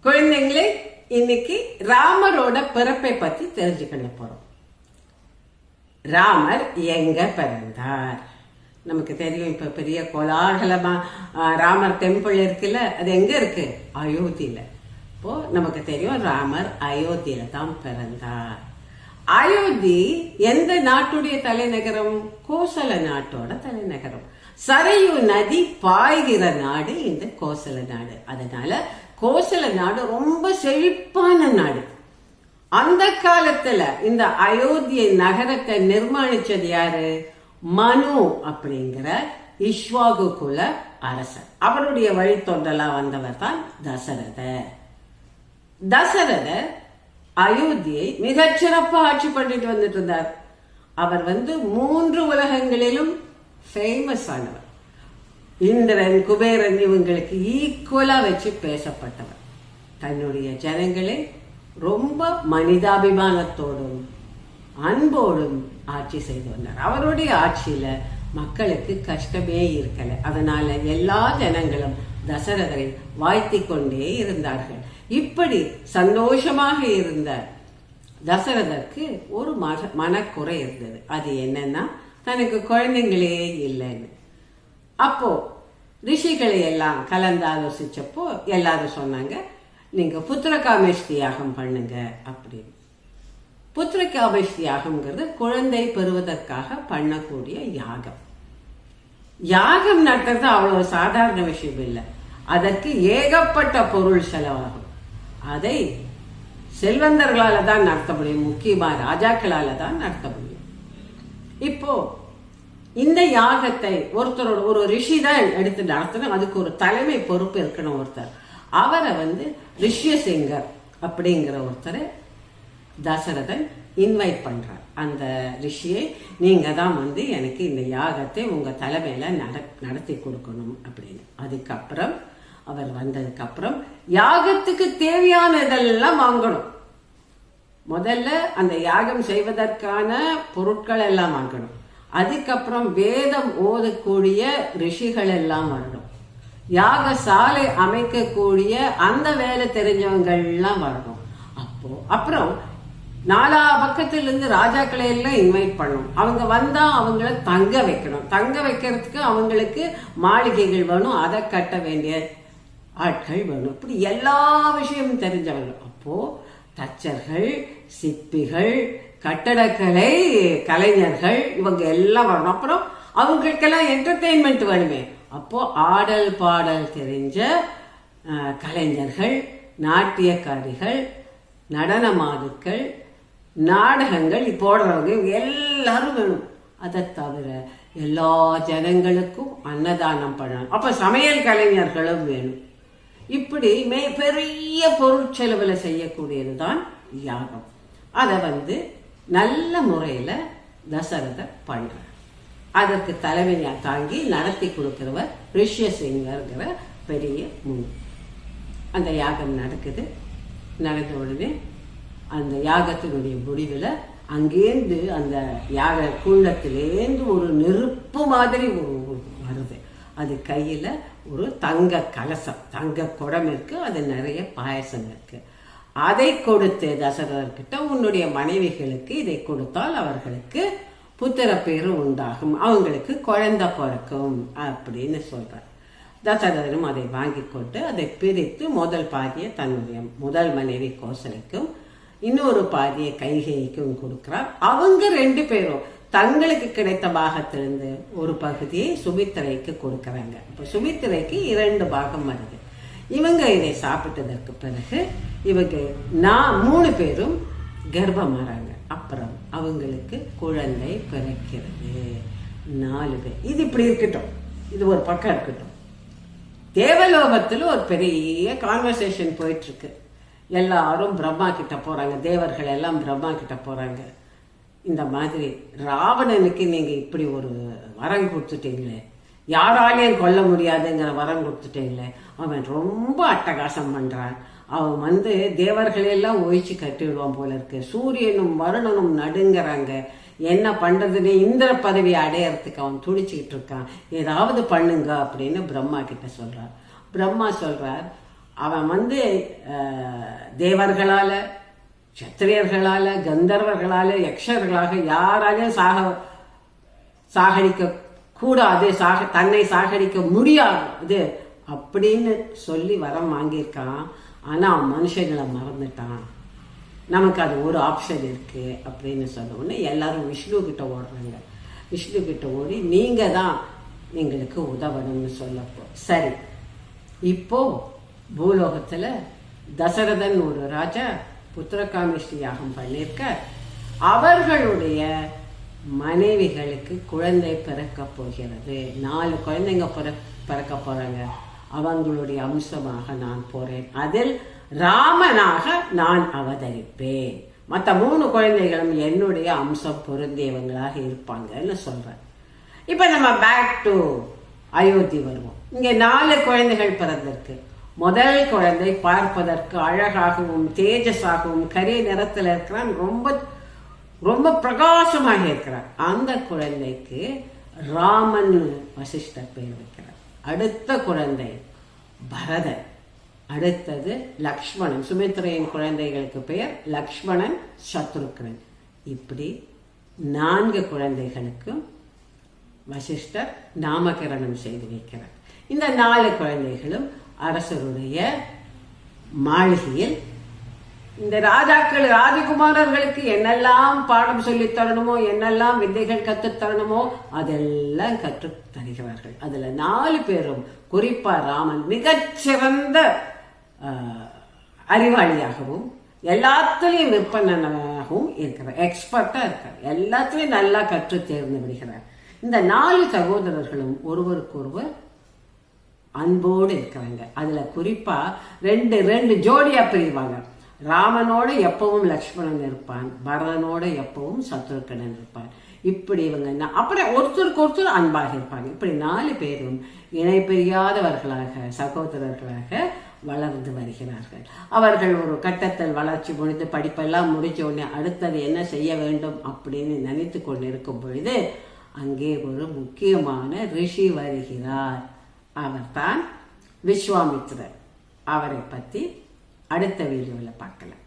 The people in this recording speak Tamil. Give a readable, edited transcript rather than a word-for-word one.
குழந்தைங்களே, இன்னைக்கு ராமரோட பிறப்பை பத்தி தெரிஞ்சுக்கொள்ள போறோம். ராமர் எங்க பிறந்தார்? நமக்கு தெரியும், இப்ப பெரிய கோலாகலமா ராமர் டெம்பிள் இருக்குல்ல, அது எங்க இருக்கு? அயோத்தியில. இப்போ நமக்கு தெரியும் ராமர் அயோத்தியில தான் பிறந்தார். அயோத்தி எந்த நாட்டுடைய தலைநகரம்? கோசல நாட்டோட தலைநகரம். சரையு நதி பாய்கிற நாடு இந்த கோசல நாடு. அதனால கோசல நாடு ரொம்ப செழிப்பான நாடு. அந்த காலத்துல இந்த அயோத்திய நகரத்தை நிர்மாணிச்சது யாரு? மனு அப்படிங்கிற இஷ்வாகு குல அரசர். அவருடைய வழித்தொண்டலா வந்தவர் தான் தசரதர். தசரதர் அயோத்தியை மிகச்சிறப்பா ஆட்சி பண்ணிட்டு வந்துட்டு இருந்தார். அவர் 3 உலகங்களிலும் ஃபேமஸ் ஆனவர். இந்திரன், குபேரன் இவங்களுக்கு ஈக்குவலா வச்சு பேசப்பட்டவர். தன்னுடைய ஜனங்களை ரொம்ப மனிதாபிமானத்தோடும் அன்போடும் ஆட்சி செய்து வந்தார். அவருடைய ஆட்சியில மக்களுக்கு கஷ்டமே இருக்கல. அதனால எல்லா ஜனங்களும் தசரதரை வாழ்த்தி கொண்டே இருந்தார்கள். இப்படி சந்தோஷமாக இருந்த தசரதற்கு ஒரு மனக்குறை இருந்தது. அது என்னன்னா, தனக்கு குழந்தைங்களே இல்லைன்னு. அப்போ ரிஷிகளை எல்லாம் கலந்து ஆலோசிச்சப்போ எல்லாரும் சொன்னாங்க, நீங்க புத்திரகாமேஷ்டி யாகம் பண்ணுங்க அப்படின்னு. புத்திரகாமேஷ்டி யாகம்ங்கிறது குழந்தை பெறுவதற்காக பண்ணக்கூடிய யாகம். யாகம் நடத்துறது அவ்வளவு சாதாரண விஷயம் இல்லை. அதற்கு ஏகப்பட்ட பொருள் செலவாகும். அதை செல்வந்தர்களால தான் நடத்த முடியும், முக்கியமா ராஜாக்களால தான் நடத்த முடியும். இப்போ இந்த யாகத்தை ஒரு ரிஷி தான் எடுத்து நடத்தணும். அதுக்கு ஒரு தலைமை பொறுப்பு இருக்கணும் ஒருத்தர். அவரை ரிஷ்யசிங்கர் அப்படிங்கிற ஒருத்தரை தசரதன் இன்வைட் பண்றார். அந்த ரிஷியை நீங்க தான் எனக்கு இந்த யாகத்தை உங்க தலைமையில நடத்தி கொடுக்கணும் அப்படின்னு. அதுக்கப்புறம் அவர் வந்ததுக்கு அப்புறம் யாகத்துக்கு தேவையானதெல்லாம் வாங்கணும். முதல்ல அந்த யாகம் செய்வதற்கான பொருட்கள் எல்லாம் வாங்கணும். அதுக்கப்புறம் வேதம் ஓதக்கூடிய ரிஷிகள் எல்லாம் வரணும். யாக சாலை அமைக்கக்கூடிய அந்த வேலை தெரிஞ்சவங்கள் எல்லாம் வரணும். அப்புறம் 4 பக்கத்திலிருந்து ராஜாக்களை எல்லாம் இன்வைட் பண்ணணும். அவங்க வந்தா அவங்கள தங்க வைக்கணும். தங்க வைக்கிறதுக்கு அவங்களுக்கு மாளிகைகள் வேணும், அதை கட்ட வேண்டிய ஆட்கள் வேணும். இப்படி எல்லா விஷயமும் தெரிஞ்சவங்க. அப்போ தச்சர்கள், சிற்பிகள், கட்டடக்கலை கலைஞர்கள் இவங்க எல்லாம் வரணும். அப்புறம் அவங்களுக்கெல்லாம் என்டர்டெயின்மெண்ட் வேணுமே. அப்போ ஆடல் பாடல் தெரிஞ்ச கலைஞர்கள், நாட்டியக்காரிகள், நடனமாடுக்கள், நாடகங்கள் போடுறவங்க எல்லாரும் வேணும். அதை தவிர எல்லா ஜனங்களுக்கும் அன்னதானம் பண்ணணும். அப்ப சமையல் கலைஞர்களும் வேணும். இப்படி பெரிய பொருட்செலவுல செய்யக்கூடியதுதான் யாகம். அதை நல்ல முறையில தசரதர் பண்றார். அதற்கு தலைமையா தாங்கி நடத்தி கொடுக்கிறவர் ரிஷ்யசிங்கர்ங்கிற பெரிய முனி. அந்த யாகம் நடக்குது. நடந்த உடனே அந்த யாகத்தினுடைய முடிவில் அங்கேருந்து அந்த யாக குண்டத்திலேருந்து ஒரு நெருப்பு மாதிரி வருது. அது கையில ஒரு தங்க கலசம், தங்க குடம் இருக்கு. அது நிறைய பாயசம் இருக்கு. அதை கொடுத்து தசரதர்கிட்ட, உன்னுடைய மனைவிகளுக்கு இதை கொடுத்தால் அவர்களுக்கு புத்திர பேரு உண்டாகும், அவங்களுக்கு குழந்தை பிறக்கும் அப்படின்னு சொல்றார். தசரதனும் அதை வாங்கி கொண்டு அதை பிரித்து முதல் பாதியை தன்னுடைய முதல் மனைவி கோசலைக்கும், இன்னொரு பாதியை கைகேயிக்கும் கொடுக்கிறார். அவங்க 2 பேரும் தங்களுக்கு கிடைத்த பாகத்திலிருந்து ஒரு பகுதியை சுமித்திரைக்கு கொடுக்கறாங்க. இப்ப சுமித்திரைக்கு 2 பாகம் வருது. இவங்க இதை சாப்பிட்டதற்கு பிறகு இவங்க 3 பேரும் கர்ப்பமாறாங்க. அப்புறம் அவங்களுக்கு குழந்தை பிறக்கிறது. 4 பேர். இது இப்படி இருக்கட்டும், இது ஒரு பக்கம் இருக்கட்டும். தேவலோகத்துல ஒரு பெரிய கான்வர்சேஷன் போயிட்டு இருக்கு. எல்லாரும் பிரம்மா கிட்ட போறாங்க. தேவர்கள் எல்லாம் பிரம்மா கிட்ட போறாங்க. இந்த மாதிரி ராவணனுக்கு நீங்க இப்படி ஒரு வரம் கொடுத்துட்டீங்களே, யாராலையும் கொல்ல முடியாதுங்கிற வரம் கொடுத்துட்டீங்களே, அவன் ரொம்ப அட்டகாசம் பண்றான். அவன் தேவர்களெல்லாம் ஒழிச்சு கட்டிடுவான் போல இருக்கு. சூரியனும் வருணனும் நடுங்கிறாங்க. என்ன பண்றதுன்னு இந்திர பதவி அடையறதுக்கு அவன் துடிச்சுக்கிட்டு இருக்கான். ஏதாவது பண்ணுங்க அப்படின்னு பிரம்மா கிட்ட சொல்றார். பிரம்மா சொல்றார், அவன் தேவர்களால, சத்திரியர்களால, கந்தர்வர்களால, யக்ஷர்களாக யாராலையும் சாகடிக்க கூடாது, தன்னை சாகடிக்க முடியாது அப்படின்னு சொல்லி வரம் வாங்கியிருக்கான். ஆனா அவன் மனுஷங்களை மறந்துட்டான். நமக்கு அது ஒரு ஆப்ஷன் இருக்கு அப்படின்னு சொன்ன உடனே எல்லாரும் விஷ்ணு கிட்ட ஓடுறாங்க. விஷ்ணு கிட்ட ஓடி நீங்க தான் எங்களுக்கு உதவணும்னு சொல்லப்போ, சரி இப்போ பூலோகத்துல தசரதன் ஒரு ராஜா புத்திரகாமிஷ்டி யாகம் பண்ணிருக்க, அவர்களுடைய மனைவிகளுக்கு குழந்தை பிறக்க போகிறது. 4 குழந்தைங்க பிறக்க போறாங்க. அவங்களுடைய அம்சமாக நான் போறேன். அதில் ராமனாக நான் அவதரிப்பேன். மற்ற 3 குழந்தைகளும் என்னுடைய அம்சம் பொருந்தியவங்களாக இருப்பாங்கன்னு சொல்றேன். இப்ப நம்ம பேக் டு அயோத்தி வருவோம். இங்க 4 குழந்தைகள் பிறந்திருக்கு. முதல் குழந்தை பார்ப்பதற்கு அழகாகவும் தேஜஸாகவும் கரிய நிறத்தில் இருக்கிறான். ரொம்ப ரொம்ப பிரகாசமாக இருக்கிறார். அந்த குழந்தைக்கு ராமன் வசிஷ்டர் பெயர் வைக்கிறார். அடுத்த குழந்தை பரதன், அடுத்தது லக்ஷ்மணன். சுமித்ரையின் குழந்தைகளுக்கு பெயர் லக்ஷ்மணன், சத்ருக்னன். இப்படி 4 குழந்தைகளுக்கும் வசிஷ்டர் நாமகரணம் செய்து வைக்கிறார். இந்த 4 குழந்தைகளும் அரசருடைய மாளிகையில் இந்த ராஜாக்கள் ராஜகுமாரர்களுக்கு என்னெல்லாம் பாடம் சொல்லி தரணுமோ, என்னெல்லாம் வித்தைகள் கற்றுத் தரணுமோ அதெல்லாம் கற்று தருகிறார்கள். அதுல 4 பேரும், குறிப்பா ராமன் மிகச்சிறந்த அறிவாளியாகவும் எல்லாத்துலயும் விற்பனனாகவும் இருக்கிறார். எக்ஸ்பர்ட்டா இருக்கார். எல்லாத்துலயும் நல்லா கற்று தேர்ந்து விடுகிறார். இந்த 4 சகோதரர்களும் ஒருவருக்கொருவர் அன்போடு இருக்கிறாங்க. அதுல குறிப்பா ரெண்டு ஜோடியா பிரிவாங்க. ராமனோட எப்பவும் லக்ஷ்மணன் இருப்பான், பரதனோட எப்பவும் சத்ருக்கனன் இருப்பான். இப்படி இவங்க அப்புறம் ஒருத்தருக்கு ஒருத்தர் அன்பாக இருப்பாங்க. இப்படி 4 பேரும் இணை பிரியாதவர்களாக, சகோதரர்களாக வளர்ந்து வருகிறார்கள். அவர்கள் ஒரு கட்டத்தில் வளர்ச்சி முடிந்து படிப்பெல்லாம் முடிஞ்ச உடனே அடுத்தது என்ன செய்ய வேண்டும் அப்படின்னு நினைத்து கொண்டிருக்கும் பொழுது அங்கே ஒரு முக்கியமான ரிஷி வருகிறார். அவர்தான் விஸ்வாமித்திரர். அவரை பத்தி அடுத்த வீடியோவில் பார்க்கலாம்.